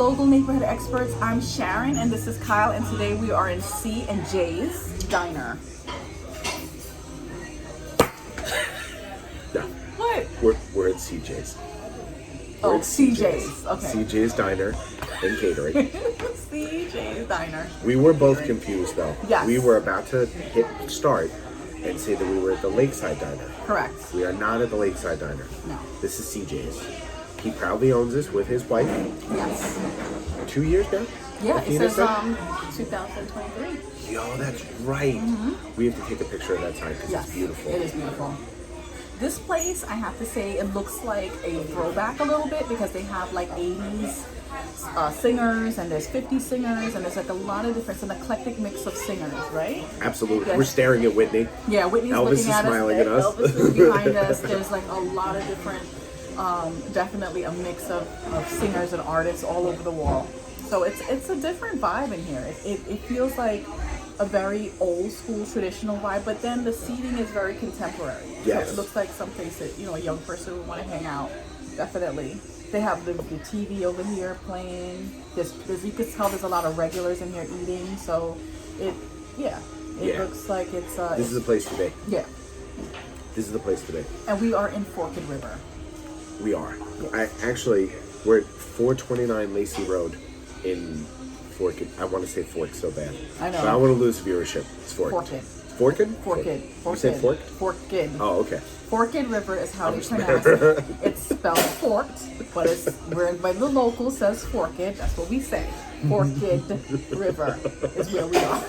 Local Neighborhood Experts. I'm Sharon and this is Kyle, and today we are in C and J's Diner. No. What? We're at CJ's. Oh, CJ's. Okay. CJ's Diner and Catering. CJ's Diner. We were both confused though. Yes. We were about to hit start and say that we were at the Lakeside Diner. Correct. We are not at the Lakeside Diner. No. This is CJ's. He proudly owns this with his wife. Yes. 2 years now? Yeah, it Athena says said? 2023. Yo, that's right. We have to take a picture of that sign because Yes. it's beautiful. It is beautiful. This place, I have to say, it looks like a throwback a little bit because they have like 80s singers and there's 50s singers and there's like a lot of different, an eclectic mix of singers, right? Absolutely. Yes. We're staring at Whitney. Yeah, Whitney's Elvis looking is at us. smiling at us. Elvis is behind us. There's like a lot of different, definitely a mix of singers and artists all over the wall. So it's a different vibe in here. It feels like a very old school traditional vibe, but then the seating is very contemporary. Yes. So it looks like some place that, you know, a young person would want to hang out. Definitely. They have the TV over here playing. There's you can tell there's a lot of regulars in here eating. So it looks like it's This is the place to be. yeah. This is the place to be. And we are in Forked River. We are. Yes. We're at 429 Lacey Road in Forked. I want to say Forked so bad. I know. But I don't want to lose viewership. It's Forked. Forked. Forked? Forked. You said Forked? Forked. Oh, okay. Forked River is how they pronounce it. It's spelled forked, but by the local says forked. That's what we say. Forked River is where we are.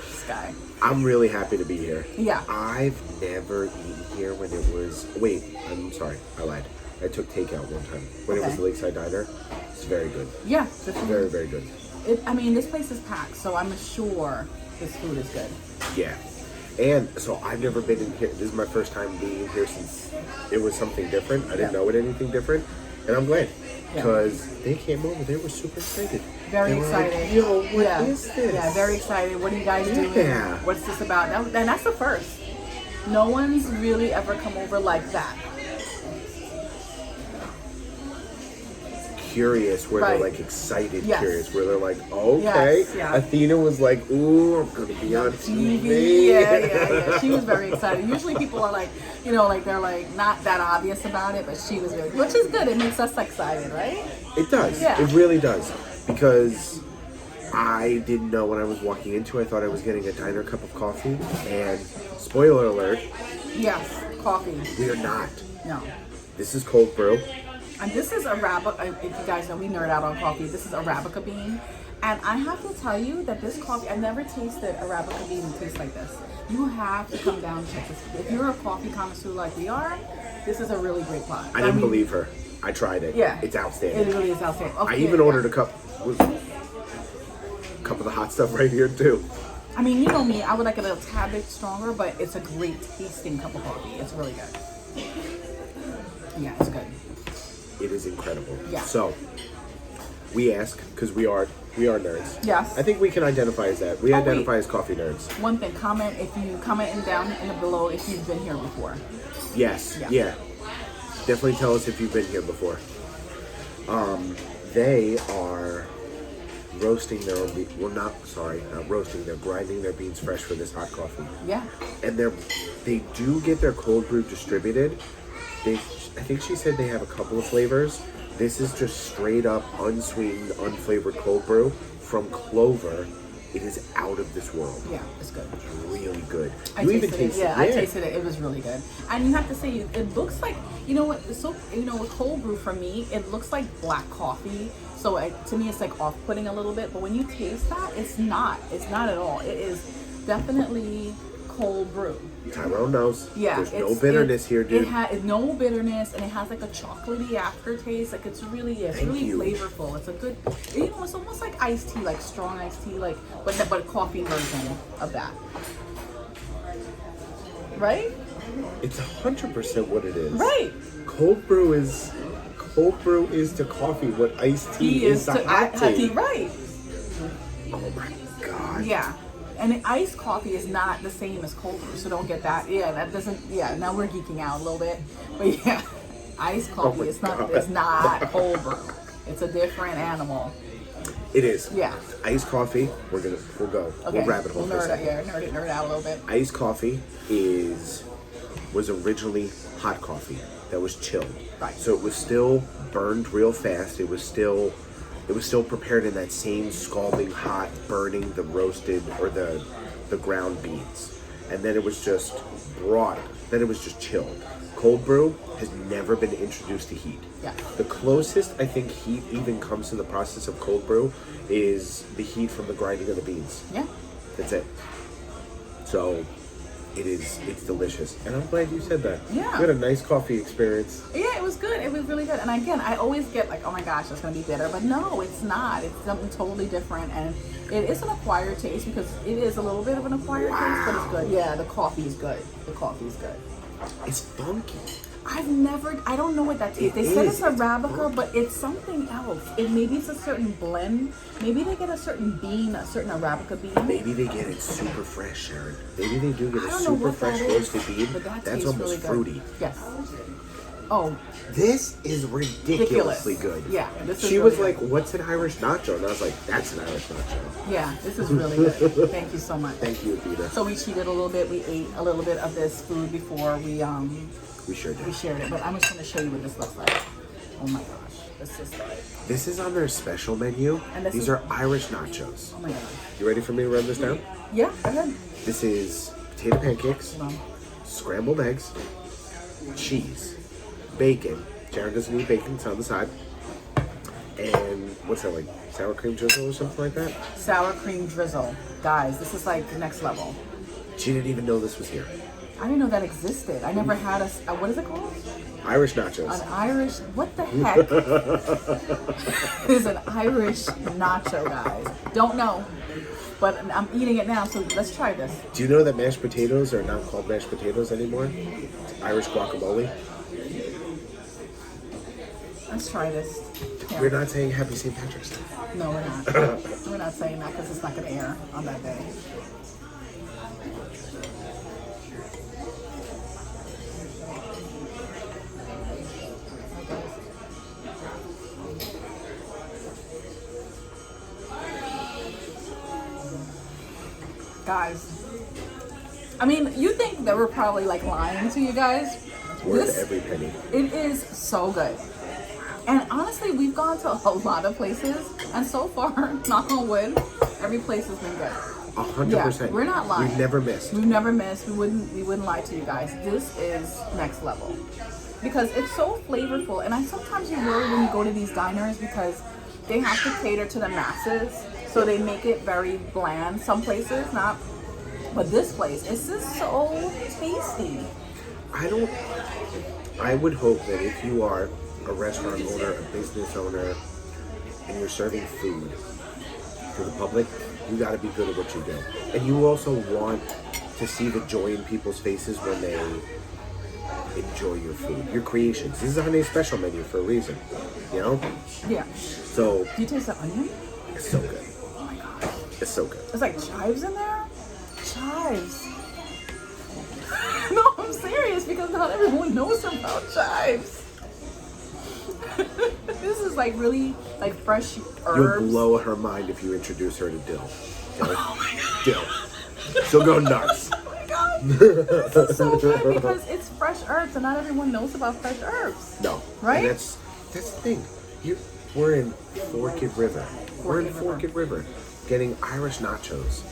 Sky. I'm really happy to be here. Yeah. I've never eaten here when it was. Wait, I'm sorry. I lied. I took takeout one time. When it was Okay. the Lakeside Diner, it's very good. Yeah. The Very, food. very good. This place is packed, so I'm sure this food is good. Yeah. And so I've never been in here. This is my first time being in here since it was something different. I didn't Yeah. know it anything different. And I'm glad. Yeah. Because they came over. They were super excited. Very They were like, excited. Yo, what is this? Yeah, very excited. What are you guys doing? Yeah. What's this about? And that's the first. No one's really ever come over like that. Curious, where Right. they're like excited, Yes. curious, where they're like, okay. Yes, yeah. Athena was like, ooh, I'm gonna be on TV. Yeah. She was very excited. Usually people are like, you know, like they're like not that obvious about it, but she was very, which is good. It makes us excited, right? It does. Yeah. It really does. Because I didn't know when I was walking into it. I thought I was getting a diner cup of coffee. And spoiler alert, Yes, coffee. we are not. No. This is cold brew. And this is Arabica. If you guys know, we nerd out on coffee. This is Arabica bean. And I have to tell you that this coffee, I've never tasted Arabica bean that tastes like this. You have to come down and check this. If you're a coffee connoisseur like we are, this is a really great pot. I didn't believe her. I tried it. Yeah. It's It outstanding. really is outstanding. I even ordered a cup of the hot stuff right here too. I mean, you know me, I would like it a tad bit stronger, but it's a great tasting cup of coffee. It's really good. Yeah, it's good. It is incredible. Yeah. So we ask because we are nerds. Yes. I think we can identify as that. We Oh, identify wait. as coffee nerds. One thing, comment in down in the below if you've been here before. Yes. Yeah. Yeah. Definitely tell us if you've been here before. They are roasting their own beans. Well, not roasting. They're grinding their beans fresh for this hot coffee. Yeah. And they do get their cold brew distributed. I think she said they have a couple of flavors. This is just straight up unsweetened, unflavored cold brew from Clover. It is out of this world. Yeah, it's good. It's really good. I You even tasted it. tasted Yeah, I tasted it. It was really good. And you have to say, it looks like, you know what? So, you know, with cold brew for me, it looks like black coffee. So to me, it's like off-putting a little bit. But when you taste that, it's not. It's not at all. It is definitely cold brew. Tyrone knows. Yeah, There's no bitterness here, dude. It has no bitterness, and it has like a chocolatey aftertaste. Like it's really Thank you. flavorful. It's a good, you know, it's almost like iced tea, like strong iced tea, like but a coffee version of that, right? It's 100% what it is. Right. Cold brew is to coffee what iced tea is to hot tea. Right. Oh my god. Yeah. And iced coffee is not the same as cold brew, so don't get that. Yeah, that doesn't. Yeah, now we're geeking out a little bit, but yeah, iced coffee my is not. God. It's not cold brew. It's a different animal. It is. Yeah. Iced coffee. We'll go. Okay. We'll rabbit hole for a second. Nerd out a little bit. Iced coffee was originally hot coffee that was chilled. Right. So it was still burned real fast. It was still prepared in that same scalding hot, burning the roasted or the ground beans. And then it was just brought. Then it was just chilled. Cold brew has never been introduced to heat. Yeah. The closest I think heat even comes to the process of cold brew is the heat from the grinding of the beans. Yeah. That's it. So it's delicious. And I'm glad you said that. Yeah. You had a nice coffee experience. Yeah, it was good. It was really good. And again, I always get like, oh my gosh, it's going to be bitter. But no, it's not. It's something totally different. And it is an acquired taste because it is a little bit of an acquired taste, but it's good. Yeah, the coffee is good. The coffee is good. It's funky. I don't know what that tastes. They said it's Arabica, but it's something else. Maybe it's a certain blend. Maybe they get a certain bean, a certain Arabica bean. Maybe they get it super fresh, Sharon. Maybe they do get a I don't know super what fresh that is, roasted bean. but that That's tastes almost really good. fruity. Yes. Oh, This is ridiculously good. Yeah, this is She really was good. like, "What's an Irish nacho?" And I was like, "That's an Irish nacho." yeah, this is really good. Thank you so much. Thank you, Athena. So we cheated a little bit. We ate a little bit of this food before we We sure did. shared it. But I'm just going to show you what this looks like. Oh my gosh, this is like, This is on their special menu. And this These is- are Irish nachos. oh my gosh. You ready for me to run this down? Yeah, go ahead. This is potato pancakes, Hold on. scrambled eggs, cheese, bacon. Sharon doesn't eat bacon, it's on the side. And what's that, like sour cream drizzle or something like that? Sour cream drizzle, guys. This is like next level. She didn't even know this was here. I didn't know that existed. I never had what is it called? Irish nachos. An Irish. What the heck is an Irish nacho, guys? Don't know, but I'm eating it now. So let's try this. Do you know that mashed potatoes are not called mashed potatoes anymore? It's Irish guacamole. Let's try this. Here. We're not saying Happy St. Patrick's Day. No, we're not. We're not saying that because it's not going to air on that day. Guys, I mean, you think that we're probably like lying to you guys? Worth every penny. It is so good. And honestly, we've gone to a lot of places, and so far, knock on wood, every place has been good. 100%. Yeah, we're not lying. We've never missed. We've never missed. We wouldn't lie to you guys. This is next level because it's so flavorful. And sometimes you worry when you go to these diners because they have to cater to the masses, so they make it very bland. Some places not, but this place, it's just so tasty. I would hope that if you are a restaurant owner, a business owner, and you're serving food to the public, you got to be good at what you do. And you also want to see the joy in people's faces when they enjoy your food, your creations. This is a Honey Special menu for a reason, you know? Yeah. So, Do you taste the onion? it's so good. Oh my gosh. It's so good. There's like chives in there? Chives. No, I'm serious because not everyone knows about chives. This is like really like fresh You'll herbs. blow her mind if you introduce her to dill. Okay? Dill. She'll go nuts. Oh my god. This is so good because it's fresh herbs and not everyone knows about fresh herbs. No. Right? And that's the thing. We're in Forked River. We're in Forked River getting Irish nachos.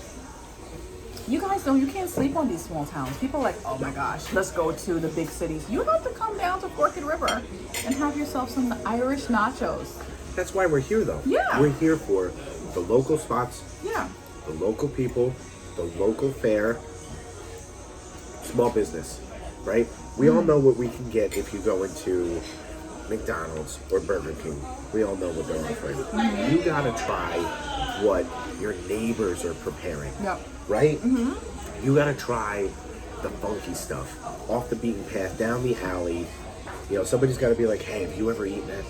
You guys know you can't sleep on these small towns. People are like, oh my gosh, let's go to the big cities. You have to come down to Forked River and have yourself some Irish nachos. That's why we're here, though. Yeah. We're here for the local spots, Yeah. the local people, the local fare, small business, right? We all know what we can get if you go into McDonald's or Burger King. We all know what they're offering. You gotta try what your neighbors are preparing, Yep. right? You gotta try the funky stuff, off the beaten path, down the alley. You know, somebody's gotta be like, hey, have you ever eaten at,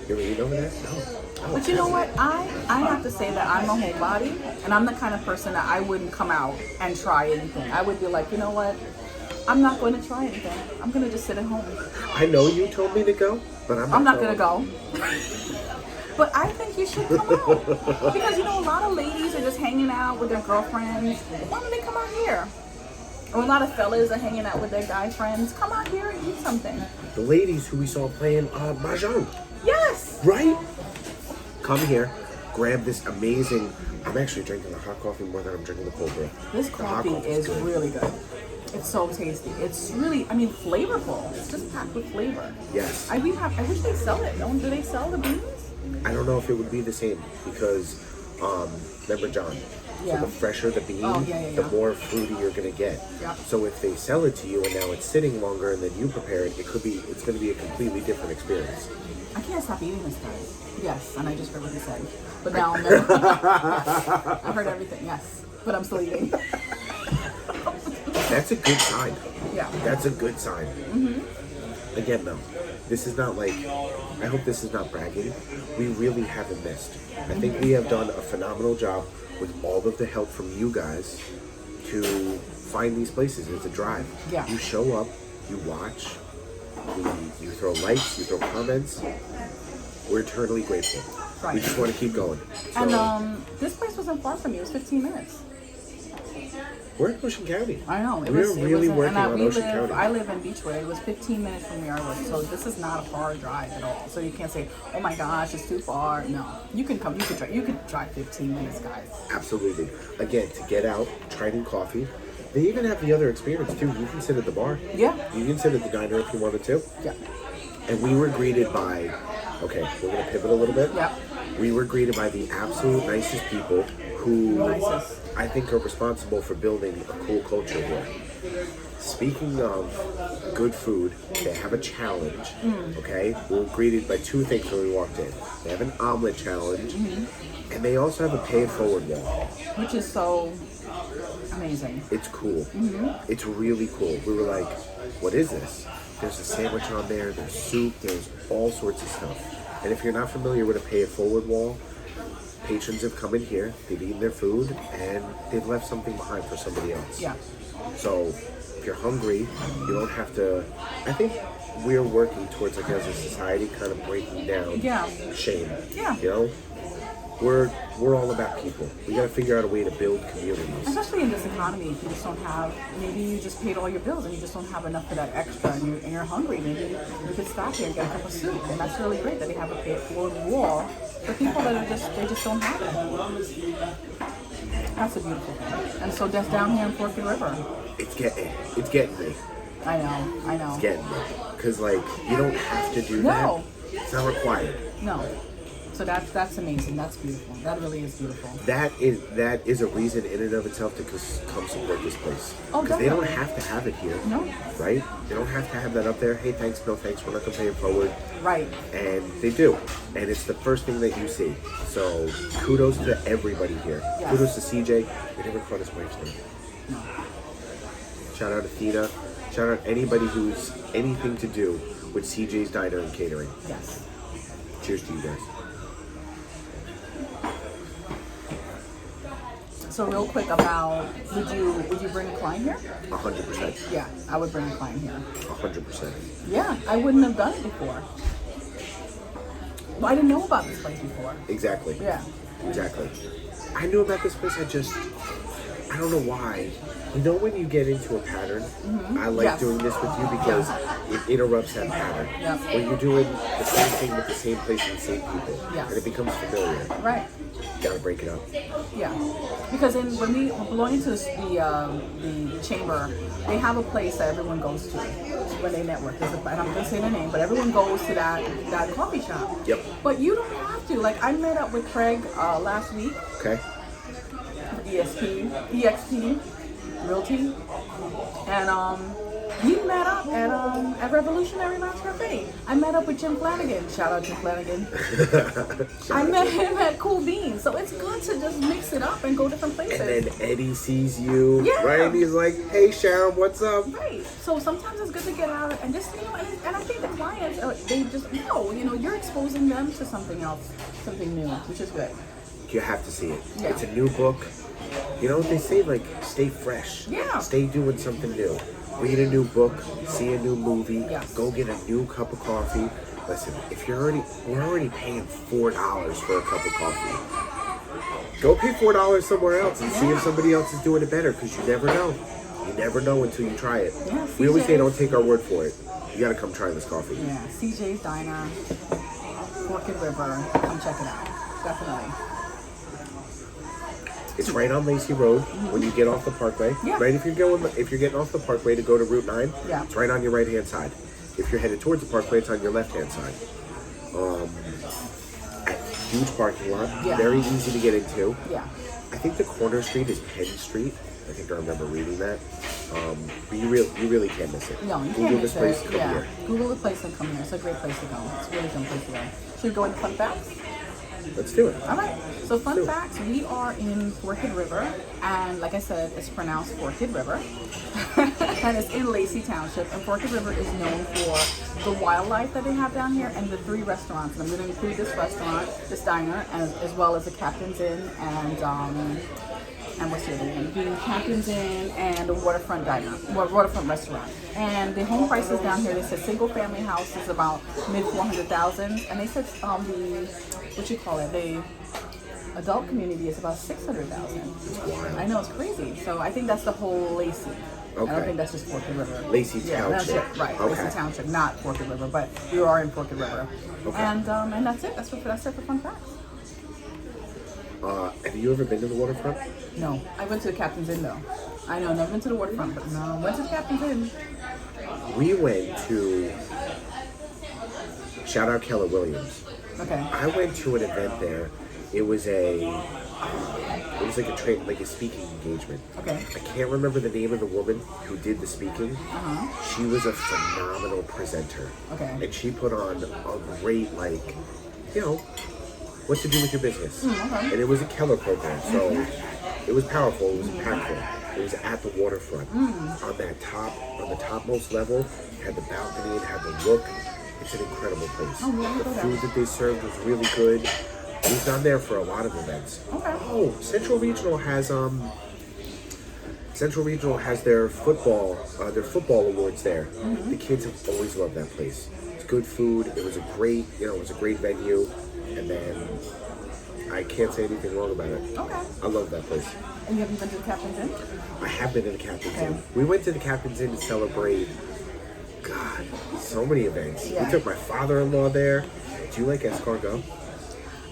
you ever eaten over there? No. But you know what? I have to say that I'm a homebody, and I'm the kind of person that I wouldn't come out and try anything. I would be like, you know what? I'm not going to try anything. I'm going to just sit at home. I know you told me to go, but I'm I'm not going to go. But I think you should come out because you know a lot of ladies are just hanging out with their girlfriends. Why don't they come out here? Or a lot of fellas are hanging out with their guy friends. Come out here and eat something. The ladies who we saw playing mahjong, Yes. right? Come here, grab this amazing. I'm actually drinking the hot coffee more than I'm drinking the cold brew. This The hot coffee coffee's is good. really good. It's so tasty. It's really, I mean, flavorful. It's just packed with flavor. Yes. I wish they sell it. Do they sell the beans? I don't know if it would be the same because, remember John? Yeah. So the fresher the bean, Oh, yeah, the yeah. more fruity you're gonna get. Yeah. So if they sell it to you and now it's sitting longer and then you prepare it, it's gonna be a completely different experience. I can't stop eating this, guys. Yes, and I just heard what he said. But now I'm never. I heard everything, yes. But I'm still eating. That's a good sign. Yeah. That's a good sign. Again, though, this is not like, I hope this is not bragging. We really haven't missed. I think we have done a phenomenal job with all of the help from you guys to find these places. It's a drive. Yeah. You show up, you watch, you throw likes, you throw comments. We're eternally grateful. Right. We just want to keep going. So, And this place wasn't far from you. It was 15 minutes. we're in Ocean County. I know. We're really working on Ocean County. I live in Beachwood. It was 15 minutes from where I live. So this is not a far drive at all. So you can't say, oh my gosh, it's too far. No. You can come. You could drive 15 minutes, guys. Absolutely. Again, to get out, try new coffee. They even have the other experience too. You can sit at the bar. Yeah. You can sit at the diner if you wanted to. Yeah. And we were greeted by, okay, we're going to pivot a little bit. Yeah. We were greeted by the absolute nicest people who Nicest. I think are responsible for building a cool culture here. Speaking of good food, they have a challenge, okay? We were greeted by two things when we walked in. They have an omelet challenge, and they also have a pay it forward wall. Which is so amazing. It's cool. It's really cool. We were like, what is this? There's a sandwich on there, there's soup, there's all sorts of stuff. And if you're not familiar with a pay it forward wall, patrons have come in here, they've eaten their food, and they've left something behind for somebody else. Yeah. So if you're hungry, you don't have to. I think we're working towards, like, as a society, kind of breaking down Yeah. shame. Yeah. You know, we're all about people. We got to figure out a way to build communities. Especially in this economy, if you just don't have, maybe you just paid all your bills and you just don't have enough for that extra and you're hungry, maybe you could stop here and get a cup of soup. And that's really great that they have a pay it forward wall for people that they just don't have it. That's a beautiful thing. And so that's down here in Forked River. It's getting me. I know. It's getting me. Because, like, you don't have to do No. that. It's not required. No. So that's amazing. That's beautiful. That really is beautiful. That is a reason in and of itself to come support this place. Oh, Because they don't definitely. have to have it here. No. Right? They don't have to have that up there. Hey, thanks, no thanks, we're not going to pay it forward. Right. And they do. And it's the first thing that you see. So kudos to everybody here. Yes. Kudos to CJ. We never caught his wife's name. No. Shout out to Thina. Shout out anybody who's anything to do with CJ's Diner and Catering. Yes. Cheers to you guys. So real quick about would you bring a client here? 100%. Yeah, I would bring a client here. 100%. Yeah, I wouldn't have done it before. Well, I didn't know about this place before. Exactly. Yeah. Exactly. I knew about this place, I don't know why. You know when you get into a pattern, I like Yes. doing this with you because it interrupts that pattern. Yep. When you're doing the same thing with the same place and the same people, Yes. and it becomes familiar. Right. Gotta break it up. Yeah. Because when we belong into the chamber, they have a place that everyone goes to when they network. And I'm not gonna say the name, but everyone goes to that coffee shop. Yep. But you don't have to. Like I met up with Craig last week. Okay? EXP Realty, and we met up at Revolutionary Lounge Cafe. I met up with Jim Flanagan. Shout out Jim Flanagan. I met him at Cool Beans. So it's good to just mix it up and go different places. And then Eddie sees you, Yeah. right? And he's like, hey, Sharon, what's up? Right. So sometimes it's good to get out and just, and I think the clients, they just know, you're exposing them to something else, something new, which is good. You have to see it. Yeah. It's a new book. You know what they say? Like, stay fresh. Yeah. Stay doing something new. Read a new book, see a new movie, Yes. go get a new cup of coffee. Listen, if we're already paying $4 for a cup of coffee. Go pay $4 somewhere else and see if somebody else is doing it better, because you never know. You never know until you try it. Yeah, we always say CJ's. don't take our word for it. You gotta come try this coffee. Yeah, CJ's Diner, Forked River. Come check it out. Definitely. It's right on Lacey Road when you get off the Parkway. Yeah. Right, if you're getting off the Parkway to go to Route 9, Yeah. it's right on your right hand side. If you're headed towards the Parkway, it's on your left hand side. Huge parking lot, Yeah. very easy to get into. Yeah. I think the corner street is Penn Street. I think I remember reading that. But you really can't miss it. No, you Google can't this miss place, it. come Yeah. here. Google the place and come here. It's a great place to go. It's a really good place to go. Should we go into fun facts? Let's do it. All right. So fun Sure. facts, we are in Forked River, and like I said, it's pronounced Forked River, and it's in Lacey Township. And Forked River is known for the wildlife that they have down here and the 3 restaurants. And I'm going to include this restaurant, this diner, as well as the Captain's Inn and what's the other one? The Captain's Inn and the Waterfront Diner, Waterfront Restaurant. And the home prices down here, they said single family house is about mid 400,000, and they said the adult community is about 600,000. I know, it's crazy. So I think that's the whole Lacey. I Okay. don't think that's just Forked River. Lacey Yeah, that's Township. it. Right, Okay. Lacey Township, not Forked River, but we are in Forked River. Okay. And that's it. That's it for fun facts. Have you ever been to the waterfront? No, I went to the Captain's Inn though. I know, never been to the waterfront, but no, went to the Captain's Inn. We went to, shout out Keller Williams. Okay. I went to an event there. It was like a speaking engagement. Okay. I can't remember the name of the woman who did the speaking. She was a phenomenal presenter. Okay. And she put on a great, what to do with your business. okay. And it was a Keller program, so it was powerful, it was impactful. It was at the waterfront. On the topmost level, it had the balcony, it had the look. It's an incredible place. Oh, yeah, The go there. food that they served was really good. We've gone there for a lot of events. Okay. Oh, Central Regional has their football awards there. The kids have always loved that place. It's good food. It was a great venue. And then I can't say anything wrong about it. Okay. I love that place. And you haven't been to the Captain's Inn? I have been to the Captain's Okay. Inn. We went to the Captain's Inn to celebrate, so many events. Yeah. We took my father-in-law there. Do you like escargot?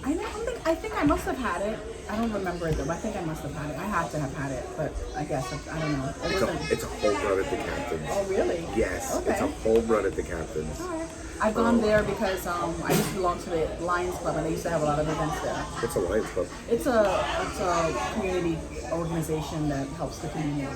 I think I must have had it. I don't remember it though, but I think I must have had it. I have to have had it, but I guess, I don't know. It wasn't. It's a home run at the Captain's. Oh, really? Yes, Okay. it's a home run at the Captain's. All right. I've gone there because I used to belong to the Lions Club, and they used to have a lot of events there. What's a Lions Club? It's a community organization that helps the community.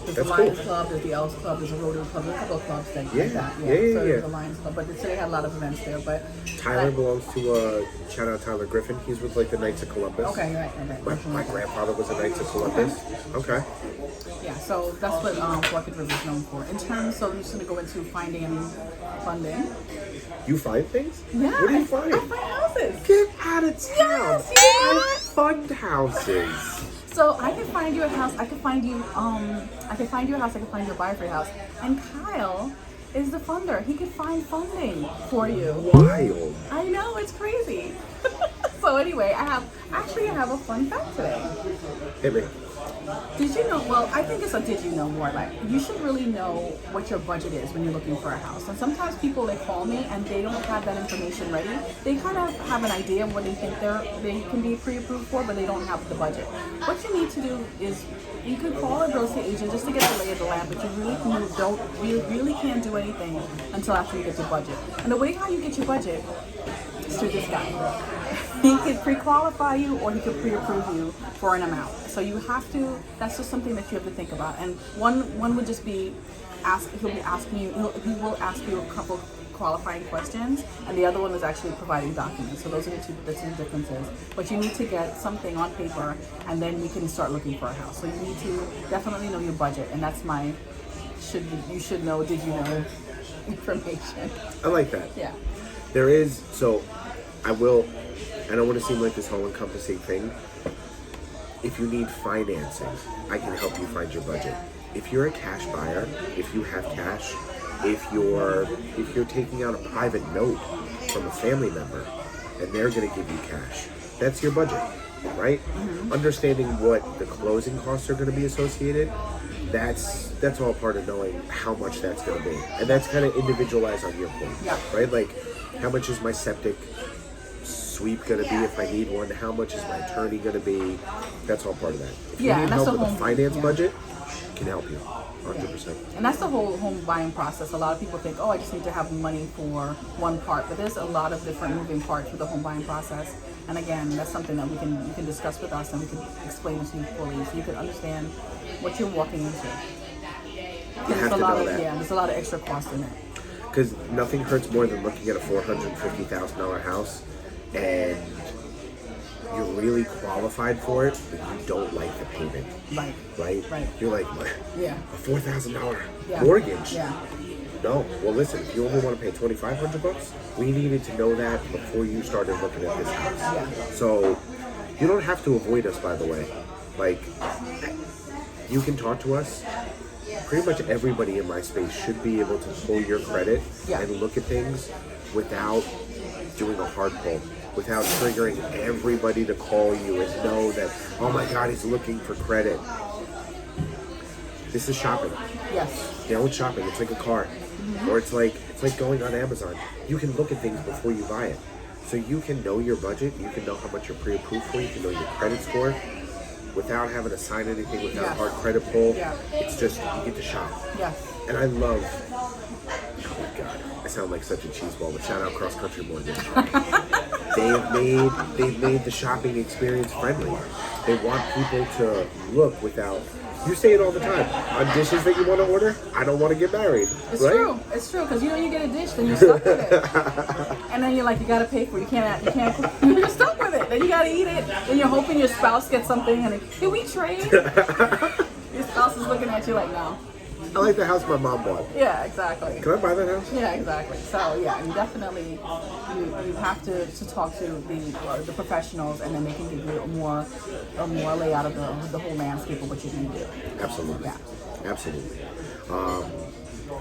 There's That's the Lions cool. Club, there's the Elks Club, there's a Rotary Club, there's a couple of clubs that Yeah, like that. yeah, So yeah. there's the Lions Club, but so they had a lot of events there. But Tyler belongs to, shout out Tyler Griffin. He's with the Knights of Columbus. Okay, right. My grandfather was a Knights of Columbus. Okay. Yeah, so that's what Forked River is known for. In terms, so I'm just going to go into finding and funding. You find things? Yeah, What do you I find? find houses. Get out of town. Yes, you know I what? fund houses. So I can find you a house. I can find you a house. I can find you a buyer for your house. And Kyle is the funder. He can find funding for you. Wild. I know, it's crazy. So anyway, I have a fun fact today. Hit me. Did you know? Well, I think it's a did you know more. Like, you should really know what your budget is when you're looking for a house. And sometimes people, they call me and they don't have that information ready. They kind of have an idea of what they think they can be pre-approved for, but they don't have the budget. What you need to do is you can call a real estate agent just to get the lay of the land, but you really can't do anything until after you get your budget. And the way how you get your budget is through this guy. He could pre-qualify you or he could pre-approve you for an amount. So you have to, that's just something that you have to think about. And one would just be, he will ask you a couple qualifying questions, and the other one is actually providing documents. So those are the two differences. But you need to get something on paper, and then we can start looking for a house. So you need to definitely know your budget, and that's my you should know, did you know information. I like that. Yeah. There is, so I don't want to seem like this all-encompassing thing. If you need financing, I can help you find your budget. If you're a cash buyer, if you have cash, if you're taking out a private note from a family member and they're going to give you cash, that's your budget, right? Understanding what the closing costs are going to be associated, that's all part of knowing how much that's going to be, and that's kind of individualized on your point, right? Like, how much is my septic sweep going to be if I need one? How much is my attorney going to be? That's all part of that. If you need help with the finance budget, can help you 100%. And that's the whole home buying process. A lot of people think, oh, I just need to have money for one part, but there's a lot of different moving parts with the home buying process. And again, that's something that you can discuss with us, and we can explain it to you fully, so you can understand what you're walking into. There's a lot of extra cost in it. Because nothing hurts more than looking at a $450,000 house and you're really qualified for it, but you don't like the payment. Right? You're like, a $4,000 mortgage. No. Well, listen, if you only want to pay $2,500, we needed to know that before you started looking at this house. So you don't have to avoid us, by the way. Like, you can talk to us. Pretty much everybody in my space should be able to pull your credit and look at things without doing a hard pull, without triggering everybody to call you and know that, oh my God, he's looking for credit. This is shopping. Yes. You know, it's shopping. It's like a car. Or it's like going on Amazon. You can look at things before you buy it. So you can know your budget, you can know how much you're pre-approved for, you can know your credit score without having to sign anything, without a hard credit pull. It's just, you get to shop. And I love, oh my God, I sound like such a cheeseball, but shout out Cross Country Mortgage. They've made the shopping experience friendly. They want people to look without, you say it all the time, on dishes that you want to order, I don't want to get married. It's true, because you know you get a dish, then you're stuck with it. And then you're like, you gotta pay for it, you can't, you're stuck with it, then you gotta eat it, then you're hoping your spouse gets something, and then, can we trade? Your spouse is looking at you like, no. I like the house my mom bought. Yeah, exactly. Can I buy that house? Yeah, exactly. So yeah, you definitely you have to talk to the professionals, and then they can give you a more layout of the whole landscape of what you can do. Absolutely. Yeah. Absolutely.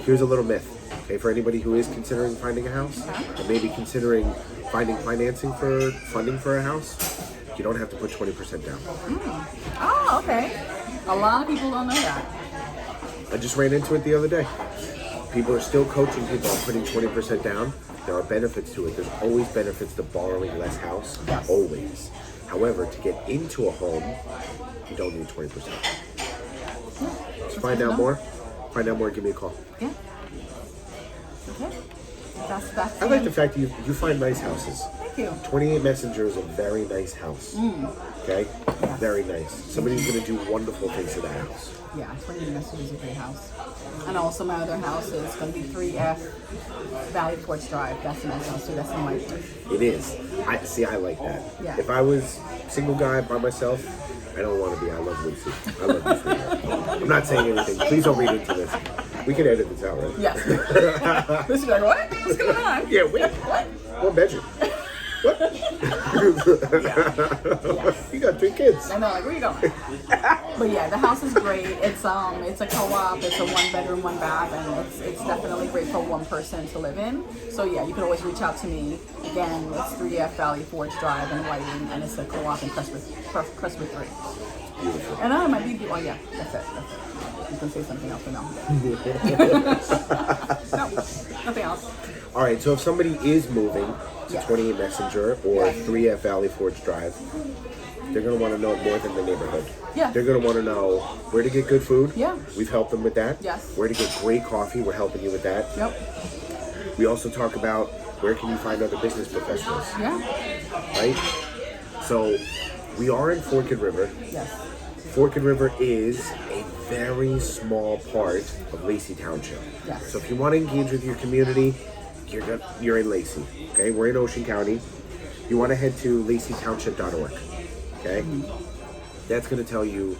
Here's a little myth. Okay, for anybody who is considering finding a house, and maybe considering finding funding for a house, you don't have to put 20% down. Oh, okay. A lot of people don't know that. I just ran into it the other day. People are still coaching people on putting 20% down. There are benefits to it. There's always benefits to borrowing less house. Yes. Always. However, to get into a home, you don't need 20%. To find out more, give me a call. Yeah. Okay. That's I like the fact that you find nice houses. Thank you. 28 Messenger is a very nice house. Okay? Yeah. Very nice. Somebody's going to do wonderful things to that house. Yeah, 28 Messenger is a great house. And also my other house is going to be 3F Valley Porch Drive. That's a nice house too. That's in White. It is. I like that. Yeah. If I was single guy by myself, I don't want to be. I love Lucy. I love you for that. I'm not saying anything. Please don't read into this. We can edit this out, right? Yes. This is like, what? What's going on? Yeah, wait. What? One bedroom. What? You got 3 kids. I know, like, where you going? But yeah, the house is great. It's a co-op. It's a 1-bedroom, 1-bath, and it's definitely great for one person to live in. So yeah, you can always reach out to me. Again, it's 3F Valley Forge Drive in Whiting, and it's a co-op in Crestwood 3. Beautiful. And I might be. Oh yeah, that's it. You can say something else, but no. No, nothing else. All right. So if somebody is moving to 28 Messenger or 3F Valley Forge Drive, they're going to want to know more than the neighborhood. Yeah. They're going to want to know where to get good food. Yeah. We've helped them with that. Yes. Where to get great coffee. We're helping you with that. Yep. We also talk about where can you find other business professionals. Yeah. Right? So we are in Forked River. Yes. Forked River is a very small part of Lacey Township. Yes. So if you want to engage with your community, you're in Lacey. Okay, we're in Ocean County. You want to head to laceytownship.org. Okay, that's going to tell you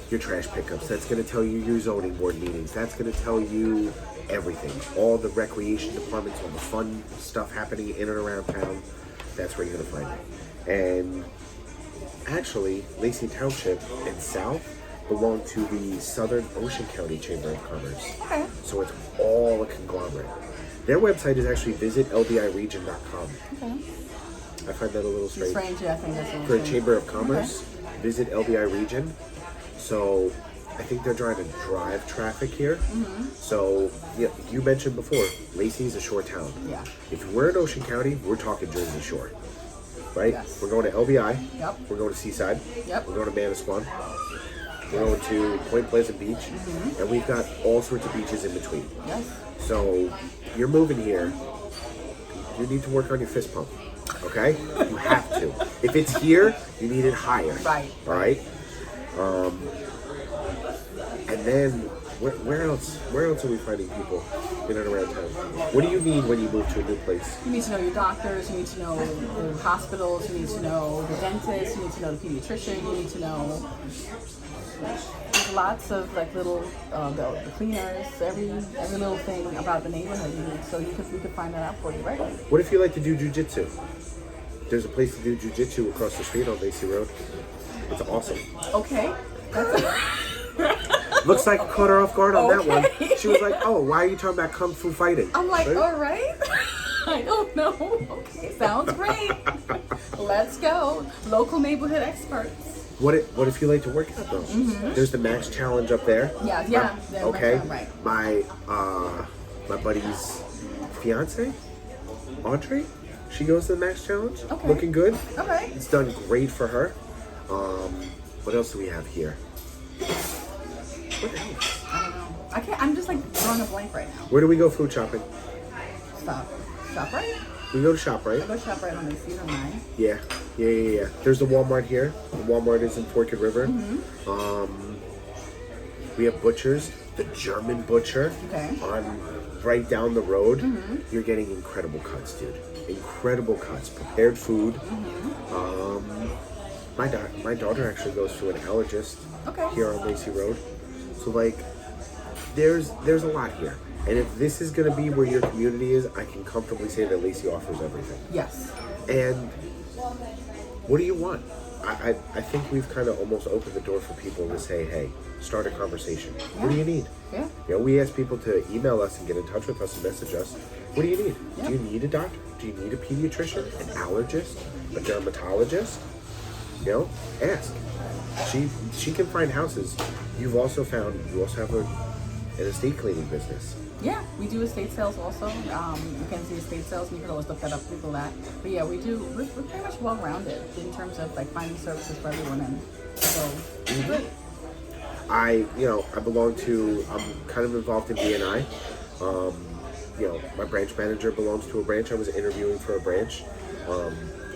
your trash pickups. That's going to tell you your zoning board meetings. That's going to tell you everything. All the recreation departments, all the fun stuff happening in and around town. That's where you're going to find it. And actually, Lacey Township and South belong to the Southern Ocean County Chamber of Commerce. Okay. So it's all a conglomerate. Their website is actually visitlbiregion.com. Okay. I find that a little strange. Strange, yeah, I think that's a For a little strange. Chamber of Commerce, visit LBI Region. So I think they're trying to drive traffic here. So yeah, you mentioned before, Lacey is a shore town. Yeah. If we're in Ocean County, we're talking Jersey Shore, right? Yes. We're going to LBI. Yep. We're going to Seaside. Yep. We're going to Manasquan. We're going to Point Pleasant Beach, and we've got all sorts of beaches in between. Yes. So you're moving here. You need to work on your fist pump. Okay? You have to. If it's here, you need it higher. Right. All right? And then, where else? Where else are we finding people in and around town? What do you need when you move to a new place? You need to know your doctors, you need to know the hospitals, you need to know the dentist, you need to know the pediatrician, you need to know there's lots of like little the cleaners, every little thing about the neighborhood you need. So we could find that out for you, right? What if you like to do jujitsu? There's a place to do jujitsu across the street on Lacey Road. It's awesome. Okay. Looks like I caught her off guard on that one. Okay. She was like, "Oh, why are you talking about kung fu fighting?" I'm like, Right? all right. I don't know. Okay, sounds great. Let's go. Local neighborhood experts. What if you like to work out though? There's the Max Challenge up there. Yeah. The Okay. Max Challenge, right. My buddy's fiance, Audrey, she goes to the Max Challenge. Okay. Looking good. Okay. It's done great for her. What else do we have here? What else? I don't know. I'm just like drawing a blank right now. Where do we go food shopping? Stop. ShopRite? We go to ShopRite. I go ShopRite on Macy's on 9. Yeah. There's the Walmart here. The Walmart is in Forked River. We have butchers. The German butcher. Okay. On right down the road. You're getting incredible cuts, dude. Incredible cuts. Prepared food. My daughter actually goes to an allergist here on Lacey Road. So like, there's a lot here. And if this is going to be where your community is, I can comfortably say that Lacey offers everything. Yes. And what do you want? I think we've kind of almost opened the door for people to say, hey, start a conversation. Yeah. What do you need? Yeah. You know, we ask people to email us and get in touch with us and message us. What do you need? Yeah. Do you need a doctor? Do you need a pediatrician, an allergist, a dermatologist? You know, ask. She can find houses. You also have an estate cleaning business. Yeah, we do estate sales also. Mackenzie Estate Sales, and you can always look that up, Google that. But yeah, we're pretty much well-rounded in terms of like finding services for everyone, and so it's great. I'm kind of involved in BNI. My branch manager belongs to a branch. I was interviewing for a branch.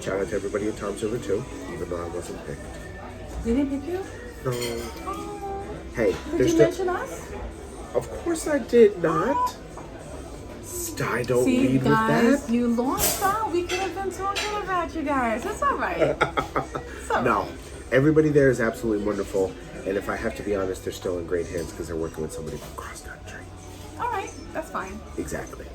Shout out to everybody in Tom's River too, even though I wasn't picked. They didn't pick you? No. Oh. Hey, Did you mention us? Of course I did not. I don't See, lead guys, with that. you lost out. We could have been talking about you guys. It's all right. It's all No, right. everybody there is absolutely wonderful. And if I have to be honest, they're still in great hands because they're working with somebody from cross country. All right, that's fine. Exactly.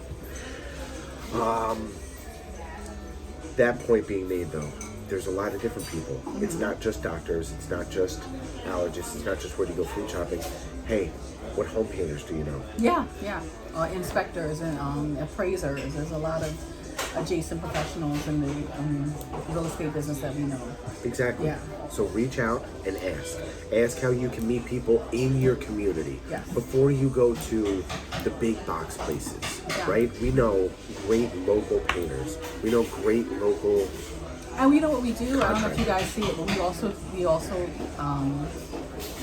That point being made, though, there's a lot of different people. It's not just doctors. It's not just allergists. It's not just where do you go food shopping. Hey, what home painters do you know? Yeah. Inspectors and appraisers. There's a lot of adjacent professionals in the real estate business that we know. Exactly. Yeah. So reach out and ask. Ask how you can meet people in your community Yes. before you go to the big box places, Yeah. right? We know great local painters. We know great local. And we know what we do. I don't know if you guys see it, but we also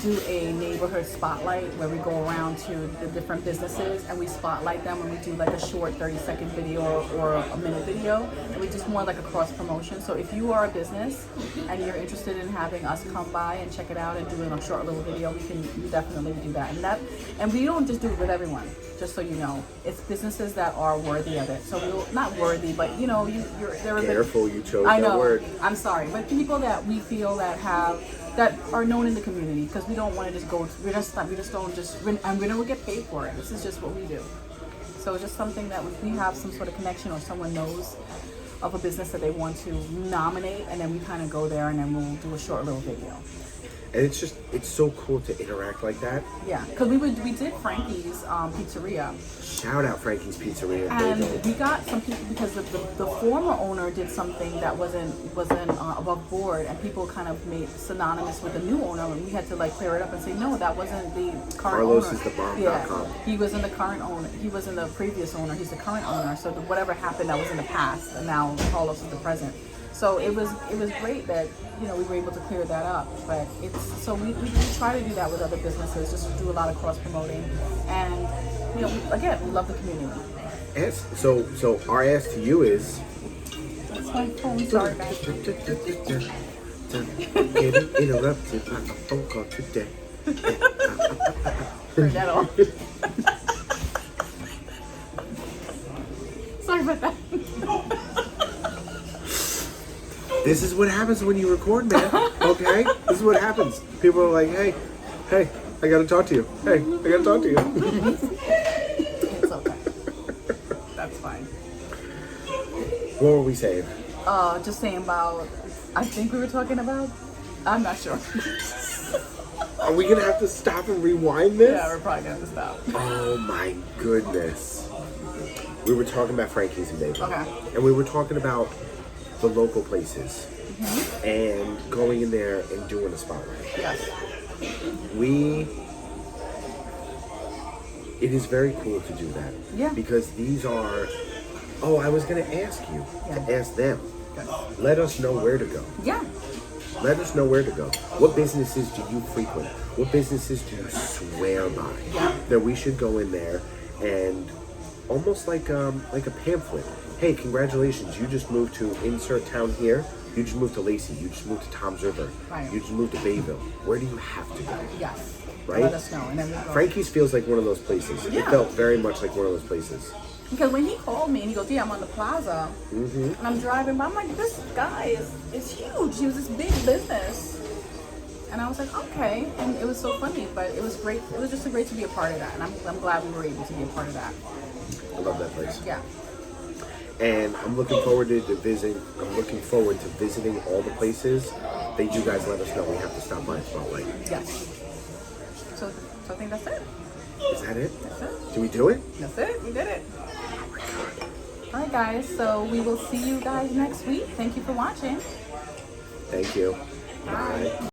do a neighborhood spotlight where we go around to the different businesses and we spotlight them, and we do like a short 30-second video or a minute video, and we just more like a cross promotion. So if you are a business and you're interested in having us come by and check it out and doing a short little video, we definitely do that. And we don't just do it with everyone. Just so you know, it's businesses that are worthy of it. So we'll not worthy, but you know, they're a bit. Careful, you chose I that know. word. I'm sorry, but people that we feel that are known in the community, because we don't want to just go. We just don't just. And we don't get paid for it. This is just what we do. So it's just something that we have some sort of connection, or someone knows of a business that they want to nominate, and then we kind of go there and then we'll do a short little video. And it's so cool to interact like that. Yeah, because we did Frankie's pizzeria, Shout out Frankie's Pizzeria. and we got some people because the former owner did something that wasn't above board, and people kind of made synonymous with the new owner, and we had to like clear it up and say no, that wasn't the current Carlos owner. is the bomb.com. Yeah, he was in the current owner. He was in the previous owner. He's the current owner. So whatever happened that was in the past, and now Carlos is the present. So it was great that we were able to clear that up. But we try to do that with other businesses, just do a lot of cross promoting, and again, we love the community. So our ask to you is. That's my phone. Sorry, guys. Getting interrupted by a phone call today. Turn that off. Sorry about that. This is what happens when you record, man. Okay? This is what happens. People are like, hey, I gotta talk to you. Hey, I gotta talk to you. It's okay. That's fine. What were we saying? Just saying about. I think we were talking about. I'm not sure. Are we gonna have to stop and rewind this? Yeah, we're probably gonna have to stop. Oh my goodness. We were talking about Frankie's and Bagel. Okay. And we were talking about the local places and going in there and doing a spotlight. Yes. It is very cool to do that. Yeah. Because these are, I was going to ask you to ask them. Good. Let us know where to go. Yeah. Let us know where to go. What businesses do you frequent? What businesses do you swear by? Yeah. That we should go in there and almost like a pamphlet. Hey, congratulations, you just moved to insert town here. You just moved to Lacey. You just moved to Tom's River. Right. You just moved to Bayville. Where do you have to go? Yes. Right? Let us know, and then we'll go. Frankie's feels like one of those places. It Yeah. felt very much like one of those places. Because when he called me and he goes, "Yeah, I'm on the plaza," Mm-hmm. and I'm driving by, I'm like, "This guy is huge. He was this big business," and I was like, "Okay," and it was so funny, but it was great. It was just great to be a part of that, and I'm glad we were able to be a part of that. I love that place. Yeah. And I'm looking forward to visiting all the places that you guys let us know we have to stop by Spotlight. Yes. So I think that's it. Is that it? That's it. Did we do it? That's it. We did it. Oh my god. All right, guys. So we will see you guys next week. Thank you for watching. Thank you. Bye. Bye.